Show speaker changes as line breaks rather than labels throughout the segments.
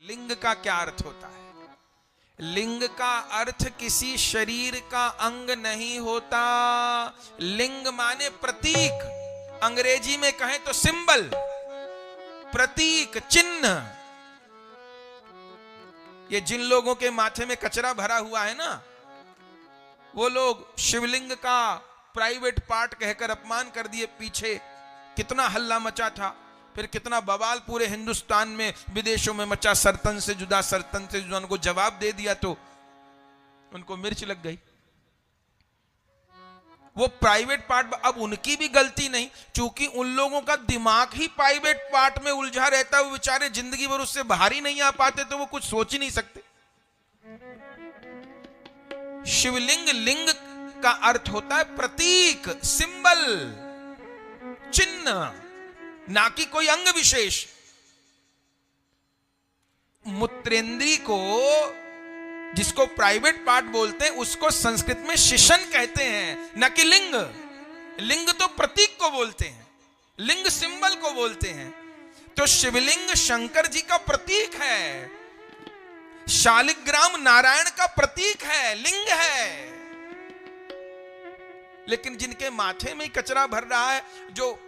लिंग का क्या अर्थ होता है? लिंग का अर्थ किसी शरीर का अंग नहीं होता। लिंग माने प्रतीक, अंग्रेजी में कहें तो सिंबल, प्रतीक, चिन्ह। ये जिन लोगों के माथे में कचरा भरा हुआ है ना, वो लोग शिवलिंग का प्राइवेट पार्ट कहकर अपमान कर दिए। पीछे कितना हल्ला मचा था, फिर कितना बवाल पूरे हिंदुस्तान में, विदेशों में मचा। सरतन से जुदा, सरतन से जुदा, उनको जवाब दे दिया तो उनको मिर्च लग गई। वो प्राइवेट पार्ट, अब उनकी भी गलती नहीं, क्योंकि उन लोगों का दिमाग ही प्राइवेट पार्ट में उलझा रहता है। वो बेचारे जिंदगी भर उससे बाहर ही नहीं आ पाते, तो वो कुछ सोच ही नहीं सकते। शिवलिंग, लिंग का अर्थ होता है प्रतीक, सिंबल, चिन्ह, ना कि कोई अंग विशेष। मूत्रेंद्री को, जिसको प्राइवेट पार्ट बोलते हैं, उसको संस्कृत में शिशन कहते हैं, न कि लिंग। लिंग तो प्रतीक को बोलते हैं, लिंग सिंबल को बोलते हैं। तो शिवलिंग शंकर जी का प्रतीक है, शालिग्राम नारायण का प्रतीक है, लिंग है। लेकिन जिनके माथे में कचरा भर रहा है, जो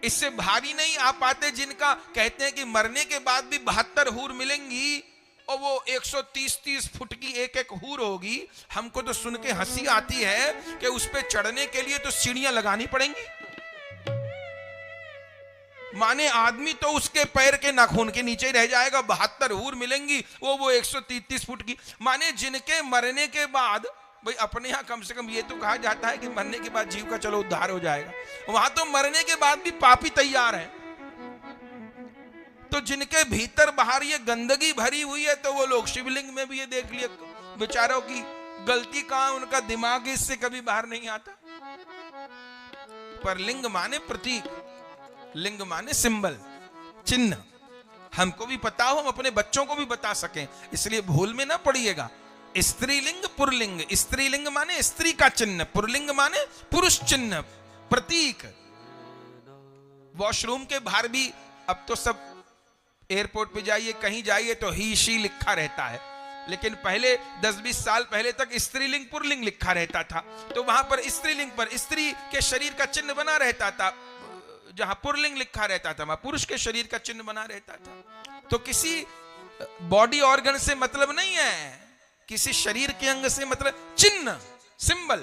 इससे भारी नहीं आ पाते, जिनका कहते हैं कि मरने के बाद भी 72 हूर मिलेंगी और वो 130-30 फुट की एक एक हूर होगी। हमको तो सुन के हंसी आती है कि उस पे चढ़ने के लिए तो सीढ़ियां लगानी पड़ेंगी। माने आदमी तो उसके पैर के नाखून के नीचे रह जाएगा। 72 हूर मिलेंगी, वो 130-30 फुट की। माने जिनके मरने के बाद, भाई अपने यहां कम से कम ये तो कहा जाता है कि मरने के बाद जीव का चलो उद्धार हो जाएगा, वहां तो मरने के बाद भी पापी तैयार है। तो जिनके भीतर बाहर ये गंदगी भरी हुई है, तो वो लोग शिवलिंग में भी ये देख लिए बेचारों की गलती कहां, उनका दिमाग इससे कभी बाहर नहीं आता। पर लिंग माने प्रतीक, लिंग माने सिंबल, चिन्ह। हमको भी पता हो, हम अपने बच्चों को भी बता सकें, इसलिए भूल में ना पड़िएगा। स्त्रीलिंग, पुरलिंग। स्त्रीलिंग माने स्त्री का चिन्ह, पुरलिंग माने पुरुष चिन्ह, प्रतीक। वॉशरूम के बाहर भी अब तो सब, एयरपोर्ट पे जाइए, कहीं जाइए तो ही शी लिखा रहता है, लेकिन पहले 10-20 साल पहले तक स्त्रीलिंग पुरलिंग लिखा रहता था। तो वहां पर स्त्रीलिंग पर स्त्री के शरीर का चिन्ह बना रहता था, जहां पुरलिंग लिखा रहता था वहां पुरुष के शरीर का चिन्ह बना रहता था। तो किसी बॉडी ऑर्गन से मतलब नहीं है, किसी शरीर के अंग से मतलब चिन्ह, सिंबल।